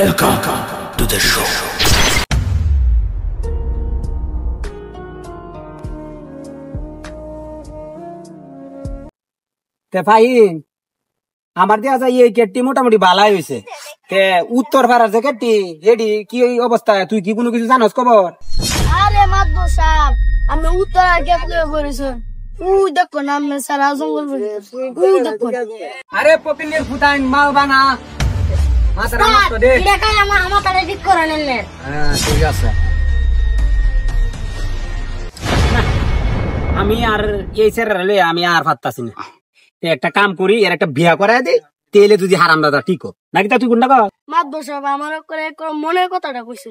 Welcome to the show. Fahim আমার দেখা যায় এই কেটটি মোটামুটি ভালাই হয়েছে। উত্তর পাড়ার যে কেটটি এডি কি অবস্থা, তুই কি কোনো কিছু জানোস খবর? আরে মাদবো সাহেব, আমি উত্তর আগে করেছি। দেখো না আমি সারা জঙ্গল দেখো। আরে পকিনের ফুটাইন মাল বানা মাথাটা নষ্ট দে। দেখাই আমার তারে ঠিক করে নিলেন। হ্যাঁ ঠিক আছে। আমি আর এই সেরে লই আমি আর পারতাছি না। একটা কাম করি, এর একটা বিয়া করাই দে, তেলে যদি হারাম দাদা ঠিক হোক নাকি। তা তুই কোনটা কর? মাদবো সাহেব আমার করে মনের কথাটা কইছে।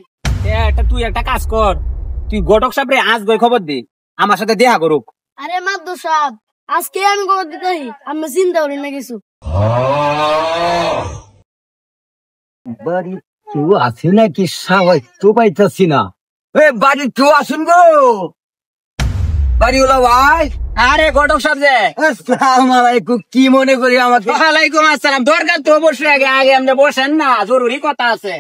তুই একটা কাজ কর, তুই ঘটক সাহেবরে আজ গই খবর দে, আমার সাথে দেখা করুক। আরে মাদবো সাহেব আজকে আমি খবর দিতেই আমি চিন্তা করি না কিছু। বাড়ি তো আছে নাকি সবাই তো পাইতাছি না। বাড়ি তো আসুন গো, বাড়িওয়ালা ভাই। আরে ঘটক সাহেব যে, আসসালামু আলাইকুম। কি মনে করি আমাকে? ওয়ালাইকুম আসসালাম। দরকার তো অবশ্যই, আগে আগে আপনি বসেন না, জরুরি কথা আছে।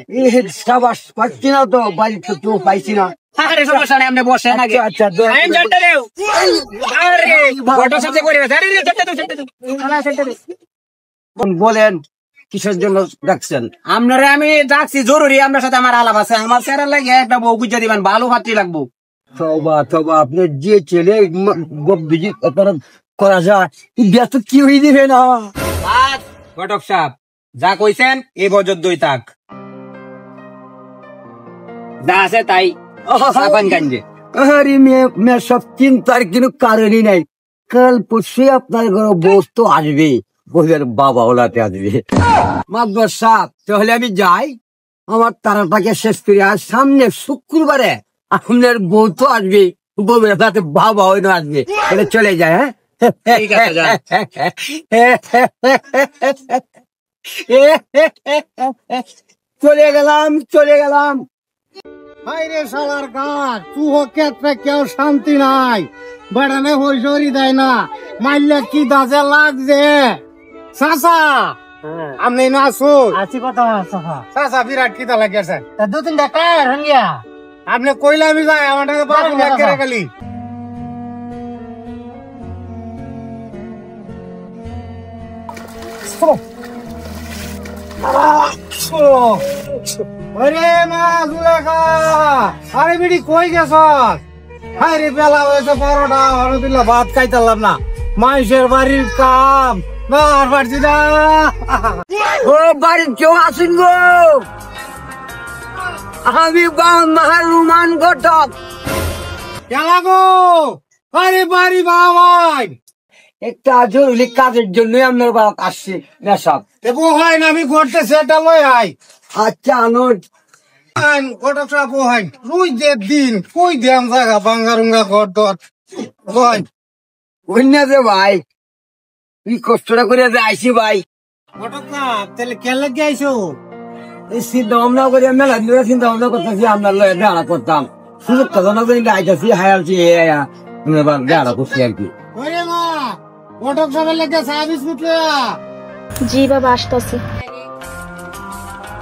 সাবাস পাচ্ছি না তো, বাড়ি তো কেউ পাইছি না। আরে সমস্যা নেই, আপনি বসেন আগে। আচ্ছা আমি জটটা দেও। আরে ঘটক সাহেব যে করে আরে জটটা দেও। বলেন কিসের জন্য ডাকছেন? আপনারে আমি ডাকছি জরুরি, আপনার সাথে আমার আলাপ আছে। আমার চেহারা লাগে একটা বউ গুজা দিবেন, ভালো পাত্রী লাগবো। তবা তবা, আপনার যে ছেলে ভিজিট করা যায় ব্যস্ত কি হয়ে দিবে না। ঘটক সাহেব যা কইছেন এই বজদ্দই তাক, যা আছে তাই সাবান গাঞ্জে। আরে মেয়ে সব চিন্তার কিন্তু কারণই নাই। কাল পরশুই আপনার ঘরে বস্তু আসবে, বউয়ের বাবা ওলাতে আসবে। মাদবর সাহেব তাহলে আমি যাই, আমার তারাটাকে শেষ করে। আর সামনে শুক্রবারে আপনার বউ তো আসবে, বউয়ের সাথে বাবা হইনো আসবে। তাহলে চলে যায়। হ্যাঁ ঠিক আছে, যান। চলে গেলাম চলে গেলাম। হাইরে শালার গাছ, তুই ক্ষেত্রে কেউ শান্তি নাই। বেড়ানে হইসরি দেয় না, মাইলে কি দাজে লাগছে। চাচা আপনি না আসুন। আছি কথা চাচা বিরাট কিতা লাগিয়েছে। দু তিনটা টায়ার হইয়া আপনি কইলে আমি যাই, আমার বাবু লাগিয়ে গেলি। আরে মা জুলেখা, আরে বিড়ি কই গেছ? হাইরে বেলা হয়েছে 12টা, হরদুল্লাহ ভাত খাইতালাম না। মানুষের বাড়ির কাম আর পারছি না। ও বাড়ির কেউ আসুন গো, আমি রুমান ঘটক। কেলা গো, আরে বাড়ি বাবাই একটা জরুরি কাজের জন্য আপনার বাবা আসছে নেশাব। দেখো হয় না, আমি ঘরতে সেটা লই আই। আচ্ছা আনোর ঘটকটা বহাই রুই যে দিন কই দিয়াম জায়গা বাঙ্গারুঙ্গা ঘর দর হয় অন্য যে ভাই, তুই কষ্টটা করে যে আইসি ভাই। ঘটকটা তাহলে কে লেগে আইসো? এই চিন্তা ভাবনা করে মেলা চিন্তা ভাবনা করতেছি, আপনার লয়ে দেখা করতাম। সুযোগ কথা করে আইতাছি, হায়ালছি দেখা করছি আর কি। ওরে মা, ঘটক সবাই লেগে চা বিস্কুট লয়া। জি বাবা আসতেছি।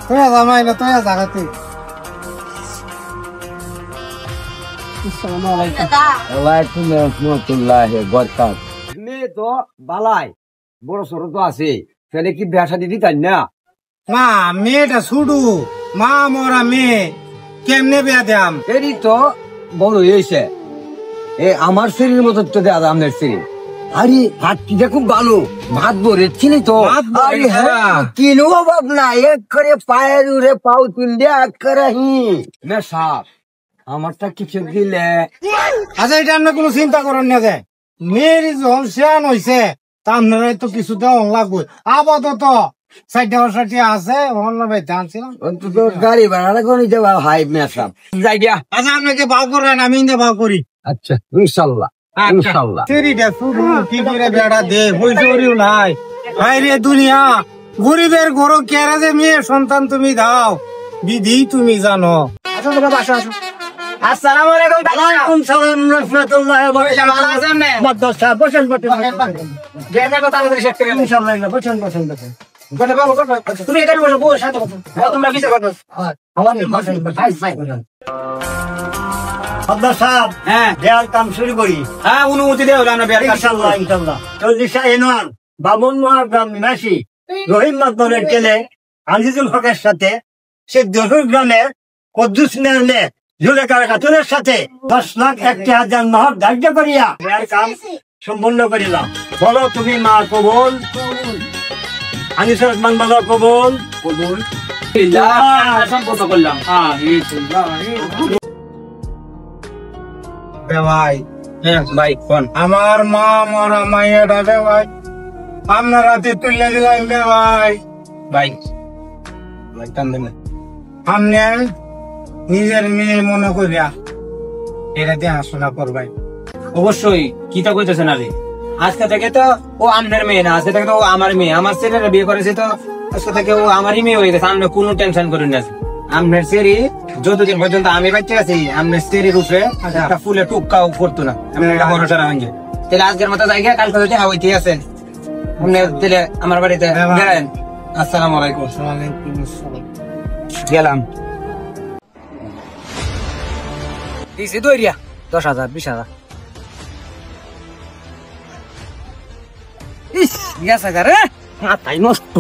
তোরা জামাই না তোরা জাগাতে। মেয়ে তো বালাই বড় ছোট তো আছে, তাহলে কি বিয়া শাদী দিতেন না? মা মেয়েটা ছুডু, মা মরা মেয়ে কেমনে বিয়া দাম? এরই তো বড় হয়েছে, আমার শরীরের মতো তো দেয়া আপনার শরীর। আরে ভাতটিটা খুব ভালো, ভাত ভরে ছিলি তো। আরে হ্যাঁ, কিনো অভাব না, এক করে পায়ের উড়ে পাও তুললে এক করে সাপ আমারটা কিছু দিলে। আচ্ছা এটা আমরা কোনো চিন্তা করেন না যে মেয়ের যখন শেয়ান হয়েছে তা আপনারা তো কিছু দেওয়া লাগবে। আপাতত 60 আছে আনছিলাম, অন্তত গাড়ি ভাড়া করে দেওয়া হাই মেসাপ যাই গিয়া। আচ্ছা আপনাকে ভাও করেন, আমি ইন্দে ভাও করি। আচ্ছা ইনশাল্লাহ ইনশাল্লাহ। সেরিটা শুধু কি করে বেড়া দে হইসরিও নাই। হাইরে দুনিয়া, গরিবের গরু কেরা যে মেয়ে সন্তান তুমি দাও, বিধি তুমি জানো। আসো বাবা, আসো আসো। আসসালামু আলাইকুম। ওয়ালাইকুম সালাম রাহমাতুল্লাহি ওয়া বারাকাতুহু। ভালো আছেন না? বসেন বসেন গেছে কথা বলে শেষ করে ইনশাআল্লাহ বসেন বসেন বসেন। তুমি এখানে বসো, বসো, সাথে বসো। তোমরা বিচার করো। আপনার সাহেব হ্যাঁ দেয়াল কাম শুরু করি হ্যাঁ, অনুমতি দেওয়া হলো আমরা বিয়ার কাজ শুরু ইনশাল্লাহ করি। ইনশাল্লাহ। চল্লিশা এনোয়ার বামন মহাগ্রাম নিবাসী রহিম মাতবরের ছেলে আজিজুল হকের সাথে সে জহুর গ্রামের কদ্দুস মেয়ে জুলেখার খাতুনের সাথে 10,01,000 নহর ধার্য করিয়া বিয়ার কাম সম্পূর্ণ করিলাম। বলো তুমি মা কবুল, আনিসুর রহমান বলো কবুল। সম্পূর্ণ করলাম। ভাই হ্যাঁ ভাই কোন আমার মা মরা মাইয়াটা রে ভাই আপনার হাতে তুলে দিলাম রে ভাই। ভাই ভাই টান দেন না। আপনি নিজের মেয়ে মনে করিয়া এটা দেখাশোনা করবেন। অবশ্যই কি তা কইতেছেন আরে, আজকে থেকে তো ও আপনার মেয়ে না, আজকে থেকে তো ও আমার মেয়ে। আমার ছেলেরা বিয়ে করেছে তো আজকে থেকে ও আমারই মেয়ে হয়ে গেছে। আপনি কোনো টেনশন করেন না। আপনার সেরি যতদিন পর্যন্ত আমি বাচ্চা আছি আপনার সেরির উপরে একটা ফুলে টুকাও করতো না। আমি একটা ভরসা রাখেন তাহলে আজকের মতো জায়গা কালকে যদি হাওয়াইতে আছেন আপনি তাহলে আমার বাড়িতে বেড়ান। আসসালামু আলাইকুম। গেলাম দিছি দইরিয়া 10,000 20,000 ইস গেছে রে মাথায় নষ্ট।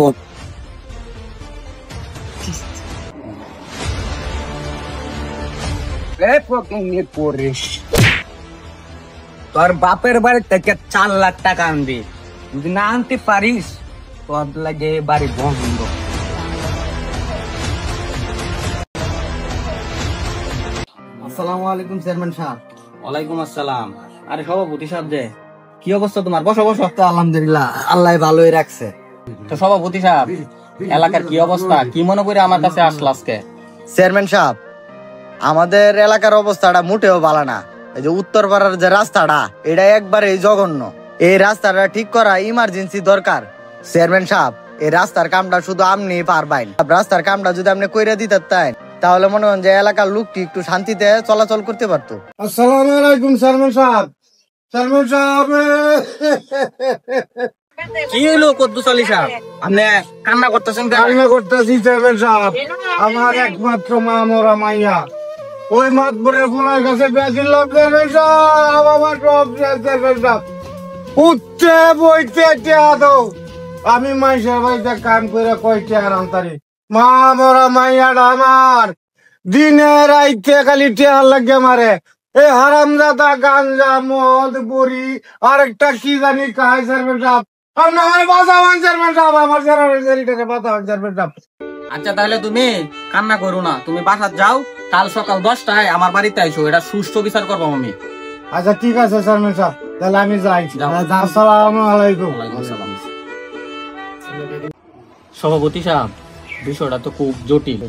তোর বাপের বাড়ি থেকে 4 লাখ টাকা আনবি, যদি না আনতে পারিস তোর লাগে বাড়ি বন্ধ। আসসালামু আলাইকুম চেয়ারম্যান সাহেব। ওয়ালাইকুম আসসালাম। আরে সভাপতি সাহেব যে কি অবস্থা তোমার? বসো বসো। তো আলহামদুলিল্লাহ আল্লাহ ভালোই রাখছে। তো সভাপতি সাহেব এলাকার কি অবস্থা, কি মনে করে আমার কাছে আসলো আজকে? চেয়ারম্যান সাহেব, আমাদের এলাকার অবস্থাটা মোটেও ভালো না। এই যে উত্তর পাড়ার যে রাস্তাটা, এটা একবারে জঘন্য। এই রাস্তাটা ঠিক করা ইমার্জেন্সি দরকার। চেয়ারম্যান সাহেব, এই রাস্তার কামটা শুধু আপনি পারবেন। রাস্তার কামটা যদি আপনি কইরা দিতে চান তাহলে মনে হয় যে এলাকার লোকটি একটু শান্তিতে চলাচল করতে পারতো। আসসালামু আলাইকুম চেয়ারম্যান সাহেব। চেয়ারম্যান সাহেব কি হইলো কদ্দুস আলী সাহেব, আপনি কান্না করতেছেন কেন? কান্না করতেছি চেয়ারম্যান সাহেব। আমার একমাত্র মা মরা মাইয়া ওই মাতবরের ফোনের কাছে বেঁচেছিলাম চেয়ারম্যান সাহেব। আমার সব চেয়ারম্যান সাহেব উঠতে বইতে টেয়া দাও। আমি মাইসের বাড়িতে কাম করে কয়টা আরাম তারি। মা মরা মাইয়াটা আমার দিনে রাইতে খালি টেয়ার লাগে মারে। এই হারামজাদা গাঞ্জা মদ বড়ি আরেকটা কি জানি খায় চেয়ারম্যান সাহেব। আপনার বাঁচাবেন চেয়ারম্যান সাহেব, আমার বাঁচাবেন চেয়ারম্যান সাহেব। আচ্ছা তাহলে তুমি কান্না করো না, তুমি বাসাত যাও, কাল সকাল 10টায় আমার বাড়িতে আইসো, এটা সুষ্ঠু বিচার করবো আমি। আচ্ছা ঠিক আছে চেয়ারম্যান সাহেব, তাহলে আমি যাই। যাও। আসসালামু আলাইকুম। সভাপতি সাহেব বিষয়টা তো খুব জটিল।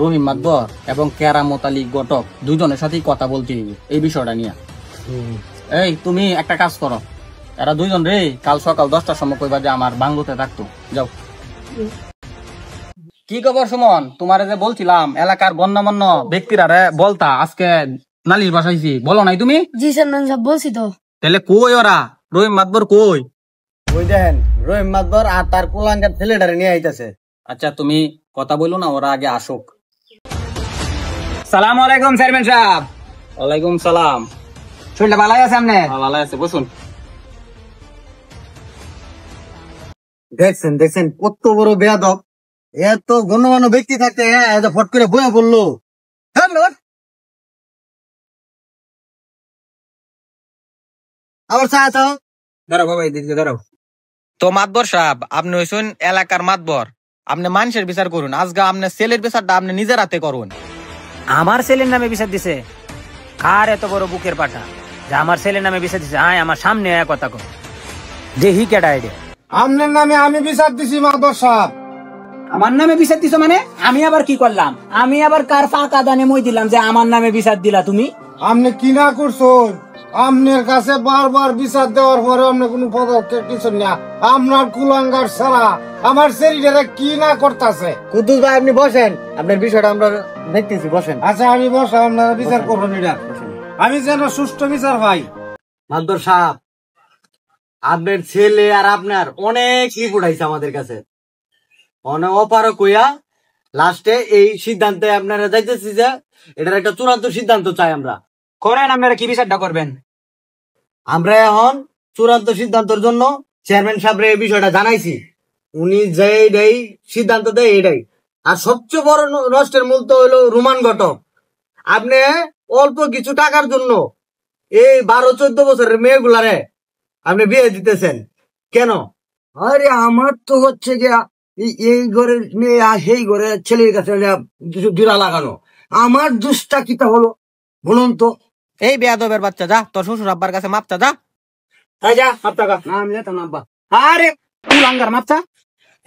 রহিম মাতবর এবং কেরামত আলী ঘটক দুজনের সাথেই কথা বলতে হবে এই বিষয়টা নিয়ে। এই তুমি একটা কাজ করো, এরা দুইজন রে কাল সকাল 10টার সময় কইবা যে আমার বাংলোতে থাকতো। যাও। কি খবর সুমন? তোমার যে বলছিলাম এলাকার গণ্যমান্য ব্যক্তিরা রে বলতা আজকে নালিশ বাসাইছি, বলো নাই তুমি? জি চেয়ারম্যান সাহেব বলছি তো। তাহলে কই ওরা? রহিম মাতবর কই? ওই দেখেন রহিম মাতবর আর তার কুলাঙ্গার ছেলেটারে নিয়ে আইতাছে। আচ্ছা তুমি কথা বলো না, ওরা আগে আসুক। সালাম আলাইকুম চেয়ারম্যান সাহেব। ওয়ালাইকুম সালাম। শরীরটা ভালো আছে আপনি? ভালো আছে, বসুন। দেখছেন দেখছেন কত বড় বেয়াদব। এত গণ্যমান্য ব্যক্তি থাকতে এত ফট করে বয়া বললো। আবার চাও দাঁড়াও বাবা, এদিকে দাঁড়াও। তো মাতবর সাহেব, আপনি হইছেন এলাকার মাতবর, আপনি মানুষের বিচার করুন। আজকে আপনার ছেলের বিচারটা আপনি নিজের হাতে করুন। আমার ছেলের নামে বিচার দিছে? কার এত বড় বুকের পাটা যে আমার ছেলের নামে বিচার দিছে? আয় আমার সামনে আয় কথা কর, দেখি কেডা আইডিয়া। আপনার নামে আমি বিচার দিছি মাতবর সাহেব। আমার নামে বিচার দিছো মানে? আমি আবার কি করলাম? আমি আবার কার ফাঁকা দানে মই দিলাম যে আমার নামে বিচার দিলা তুমি? আপনি কি না করছেন? আপনার কাছে বারবার বিচার দেওয়ার পরে আপনি কোনো পদক্ষেপ কিছু না। আপনার কুলাঙ্গার ছাড়া আমার শরীরে কি না করতেছে। কুদ্দুস ভাই আপনি বসেন, আপনার বিষয়টা আমরা দেখতেছি, বসেন। আচ্ছা আমি বসে আপনারা বিচার করবেন এটা, আমি যেন সুষ্ঠু বিচার পাই। মাতবর সাহেব, আপনার ছেলে আর আপনার অনেক ই উঠাইছে আমাদের কাছে। অপারক কইয়া লাস্টে এই সিদ্ধান্তে আপনারা যাইতেছি যে এটার একটা চূড়ান্ত সিদ্ধান্ত চাই আমরা। করেন, আপনারা কি বিচারটা করবেন? আমরা এখন চূড়ান্ত সিদ্ধান্তের জন্য চেয়ারম্যান সাহেবের এই বিষয়টা জানাইছি, উনি যেই সিদ্ধান্ত দেয় এটাই। আর সবচেয়ে বড় নষ্টের মূল তো হইলো রোমান ঘটক। আপনি অল্প কিছু টাকার জন্য এই 12-14 বছরের মেয়েগুলারে আপনি বিয়ে দিতেছেন কেন? আরে আমার তো হচ্ছে যে এই ঘরের মেয়ে আর সেই ঘরের ছেলের কাছে জোড়া লাগানো, আমার দুষ্টা কিটা হলো বলুন তো? এই বেয়াদবের বাচ্চা, যা তোর শ্বশুর আব্বার কাছে মাপচা যা। এই যা মাপ টাকা। না আমি যেতাম না আব্বা। আরে কুলাঙ্গার মাপচা,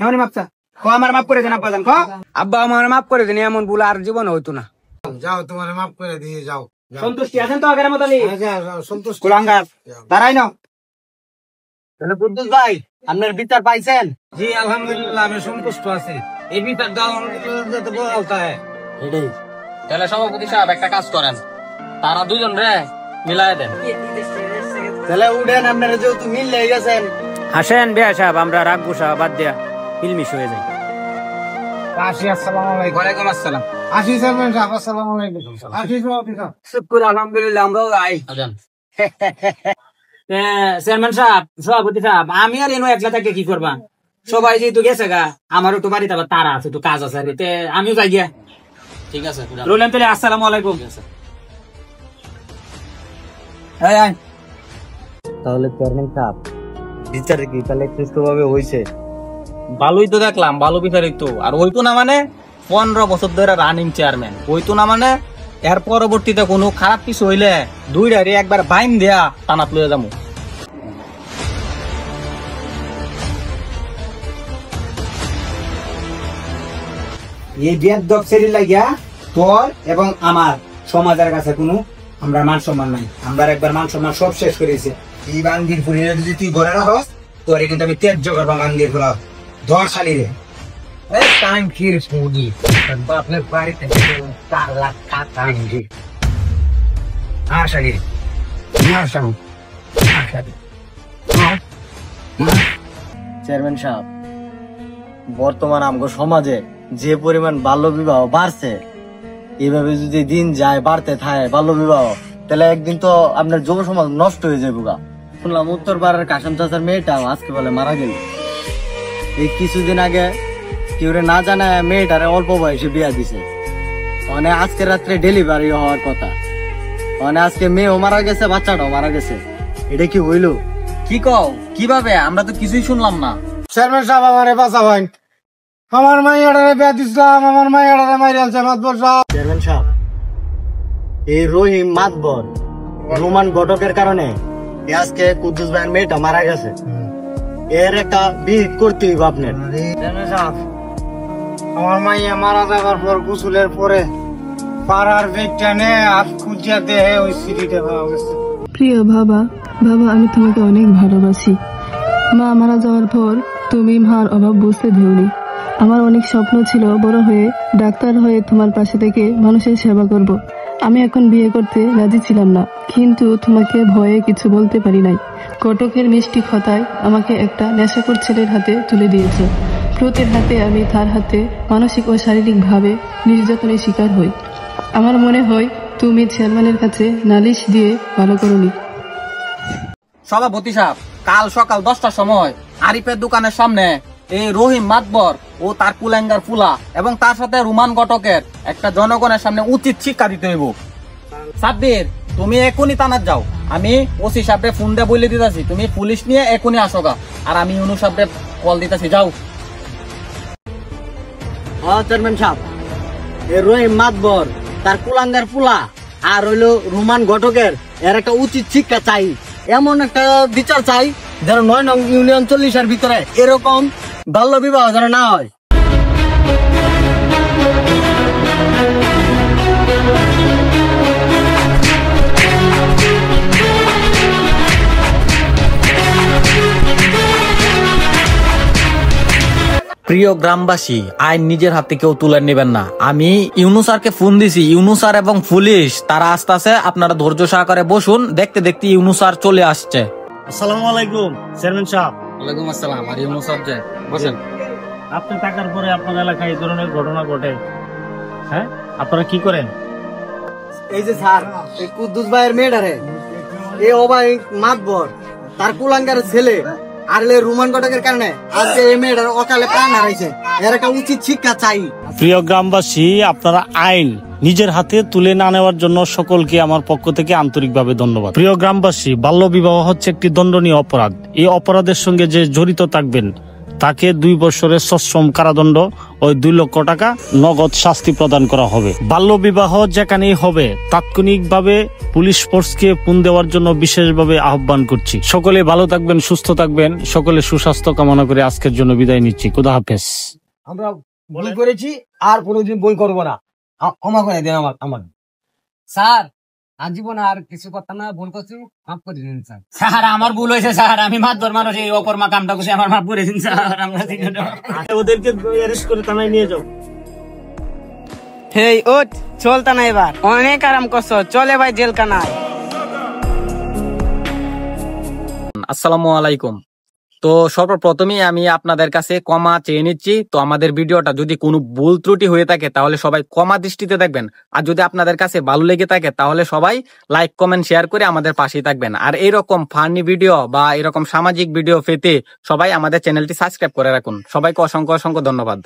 এমনই মাপচা। ক আমার মাপ করে দেন আব্বা, জান ক আব্বা আমার মাপ করে দেন, এমন ভুল আর জীবন হইতো না। যাও, তোমার মাফ করে দিয়ে যাও। সন্তুষ্টি আছেন তো আগের মতনই? যাও, সন্তুষ্ট। কুলাঙ্গার দাঁড়াই নাও। তাহলে কুদ্দুস ভাই, আপনার বিচার পাইছেন? জি আলহামদুলিল্লাহ, আমি সন্তুষ্ট আছি। এই বিচারটা বলতে হয় এটাই। তাহলে সভাপতি সাহেব একটা কাজ করেন, তারা দুজন রে মিলাই দেন। তাহলে উঠেন, আপনারা যেহেতু মিল লেগে গেছেন। হাসেন বিয়া সাহেব, আমরা রাগ গুসা বাদ দিয়া মিলমিশ হয়ে যাই। আসি, আসসালামু আলাইকুম। ওয়ালাইকুম আসসালাম। আসি চেয়ারম্যান সাহেব, আসসালামু আলাইকুম। আসি সভাপতি সাহেব। শুক্র আলহামদুলিল্লাহ, আমরাও যাই। আজান। চেয়ারম্যান সাহেব, সভাপতি সাহেব, আমি আর এনো একলা থেকে কি করবা? সবাই যেহেতু গেছে গা, আমারও তো বাড়িতে আবার তারা আছে, তো কাজ আছে, আমিও যাই গিয়া। ঠিক আছে, রইলাম তাহলে, আসসালামু আলাইকুম। এই আয়। তাহলে চেয়ারম্যান সাহেব, বিচার কি তাহলে সুষ্ঠুভাবে হয়েছে? ভালোই তো দেখলাম, ভালো বিচারিত। আর হইতো না মানে 15 বছর ধরে রানিং চেয়ারম্যান, হইতো না মানে এর পরবর্তীতে কোনো খারাপ কিছু হইলে দুইটারে একবার বাইন দেয়া টানাত লয়ে যাবো। এই বেয়াদব ছেড়ে লাগিয়া তোর এবং আমার সমাজের কাছে কোনো আমরা মান সম্মান নাই। আমরা একবার মান সম্মান সব শেষ করেছি। এই বান্দির ফুলিয়ে যদি তুই ঘরে রাখস, তোর কিন্তু আমি ত্যায্য করবো বান্দির ফুলা। ধর শালি রে। টাইম ফির মুগি বাপের বাড়িতে 4 লাখ টাকা আনবি। আর শালি রে, আর শালি, আর শালি। চেয়ারম্যান সাহেব, বর্তমান আমগো সমাজে যে পরিমাণ বাল্য বিবাহ বাড়ছে, এইভাবে যদি দিন যায় বাড়তে থাকে বাল্য বিবাহ, তাহলে একদিন তো আপনার যুব সমাজ নষ্ট হয়ে যাবে। শুনলাম উত্তর পাড়ার কাসম চাচার মেয়েটাও আজকে বলে মারা গেল। এই কিছুদিন আগে কেউ না জানায় মেয়েটারে অল্প বয়সে বিয়া দিছে। মানে আজকে রাত্রে ডেলিভারি হওয়ার কথা, মানে আজকে মেয়েও মারা গেছে, বাচ্চাটাও মারা গেছে। এটা কি হইলো? কি কও, কিভাবে? আমরা তো কিছুই শুনলাম না। চেয়ারম্যান সাহেব, আমারে বাঁচাবেন। আমার মাইয়াটারে বিয়া দিছিলাম, আমার মাইয়াটারে মাইরালছে মাতবর সাহেব। চেয়ারম্যান সাহেব, এই রহিম মাতবর রোমান ঘটকের কারণে আজকে কুদ্দুস ভাইয়ের মেয়েটা মারা গেছে। এর একটা বিহিত করতে হইব আপনার। চেয়ারম্যান সাহেব, আমার মাইয়া মারা যাবার পর গোসলের পরে পাড়ার বেগটা নিয়ে হাত খুঁজিয়া দেহে ওই সিঁড়িটা পাওয়া গেছে। প্রিয় বাবা, আমি তোমাকে অনেক ভালোবাসি। মা মারা যাওয়ার পর তুমি মার অভাব বুঝতে দিওনি। আমার অনেক স্বপ্ন ছিল বড় হয়ে ডাক্তার হয়ে তোমার পাশে থেকে মানুষের সেবা করব। আমি এখন বিয়ে করতে রাজি ছিলাম না, কিন্তু তোমাকে ভয়ে কিছু বলতে পারি নাই। কটকের মিষ্টি কথায় আমাকে একটা নেশাখোর ছেলের হাতে তুলে দিয়েছে। প্রতির হাতে আমি তার হাতে মানসিক ও শারীরিকভাবে নির্যাতনের শিকার হই। আমার মনে হয় তুমি চেয়ারম্যানের কাছে নালিশ দিয়ে ভালো করোনি। সভাপতি সাহেব, কাল সকাল 10টার সময় আরিফের দোকানের সামনে এই রহিম মাতবর ও তার কুলাঙ্গার ফুলা এবং তার সাথে রোমান ঘটকের একটা জনগণের সামনে উচিত শিক্ষা দিতে হইব। সাব্বির, তুমি এখনই থানাত যাও। আমি ওসি সাহেবকে ফোন দিয়ে বলে দিতেছি, তুমি পুলিশ নিয়ে এখনই আসো গা। আর আমি ইউনূস সাহেবকে কল দিতেছি, যাও। চেয়ারম্যান সাহেব, এই রহিম মাতবর তার কুলাঙ্গার ফুলা আর হইলো রোমান ঘটকের এর একটা উচিত শিক্ষা চাই। এমন একটা বিচার চাই যেন 9 নং ইউনিয়ন 40-এর ভিতরে এরকম বাল্য বিবাহ যেন না হয়। প্রিয় গ্রামবাসী, আইন নিজের হাতে কেউ তুলে নেবেন না। আমি ইউনূস স্যারকে ফোন দিছি, ইউনূস স্যার এবং পুলিশ তারা আসতেছে। আপনারা ধৈর্য সহকারে বসুন, দেখতে দেখতে ইউনূস স্যার চলে আসছে। আসসালামু আলাইকুম চেয়ারম্যান সাহেব। ওয়ালাইকুম আসসালাম। আর ইউনূস স্যার যে বসেন। আপনি থাকার পরে আপনার এলাকায় এই ধরনের ঘটনা ঘটে, হ্যাঁ আপনারা কি করেন? এই যে স্যার, এই কুদ্দুস ভাইয়ের মেয়েটারে এই অবাই মাতবর তার কুলাঙ্গারের ছেলে আর রুমান ঘটকের কারণে আজকে এই মেয়েটার অকালে প্রাণ হারাইছে। এর একটা উচিত শিক্ষা চাই। প্রিয় গ্রামবাসী, আপনারা আইন নিজের হাতে তুলে না নেওয়ার জন্য সকলকে আমার পক্ষ থেকে আন্তরিকভাবে ধন্যবাদ। প্রিয় গ্রামবাসী, বাল্য বিবাহ হচ্ছে একটি দণ্ডনীয় অপরাধ। এই অপরাধের সঙ্গে যে জড়িত থাকবেন তাকে 2 বছরের সশ্রম কারাদণ্ড ও 2 লক্ষ টাকা নগদ শাস্তি প্রদান করা হবে। বাল্য বিবাহ যেখানেই হবে তাৎক্ষণিকভাবে পুলিশ ফোর্সকে ফোন দেওয়ার জন্য বিশেষভাবে আহ্বান করছি। সকলে ভালো থাকবেন, সুস্থ থাকবেন, সকলে সুস্বাস্থ্য কামনা করে আজকের জন্য বিদায় নিচ্ছি। খোদা হাফেজ। আমরা ভুল করেছি, আর কোনোদিন ভুল করবো না। ক্ষমা করে দেন আমার স্যার। আজীবন আর কিছু কথা না, ভুল করছি, মাফ করে দিন স্যার। স্যার আমার ভুল হয়েছে স্যার, আমি মাতবর মানুষ, এই অকর্মা কামটা করছি, আমার মাফ করে দিন স্যার। আমরা ওদেরকে অ্যারেস্ট করে থানায় নিয়ে যাও। হেই ওঠ, চলতা না এবার, অনেক আরাম করছো, চলে ভাই জেলখানায়। আসসালামু আলাইকুম। তো সর্বপ্রথমেই আমি আপনাদের কাছে ক্ষমা চেয়ে নিচ্ছি। তো আমাদের ভিডিওটা যদি কোনো ভুল ত্রুটি হয়ে থাকে তাহলে সবাই ক্ষমা দৃষ্টিতে দেখবেন। আর যদি আপনাদের কাছে ভালো লেগে থাকে তাহলে সবাই লাইক, কমেন্ট, শেয়ার করে আমাদের পাশেই থাকবেন। আর এইরকম ফানি ভিডিও বা এরকম সামাজিক ভিডিও পেতে সবাই আমাদের চ্যানেলটি সাবস্ক্রাইব করে রাখুন। সবাইকে অসংখ্য অসংখ্য ধন্যবাদ।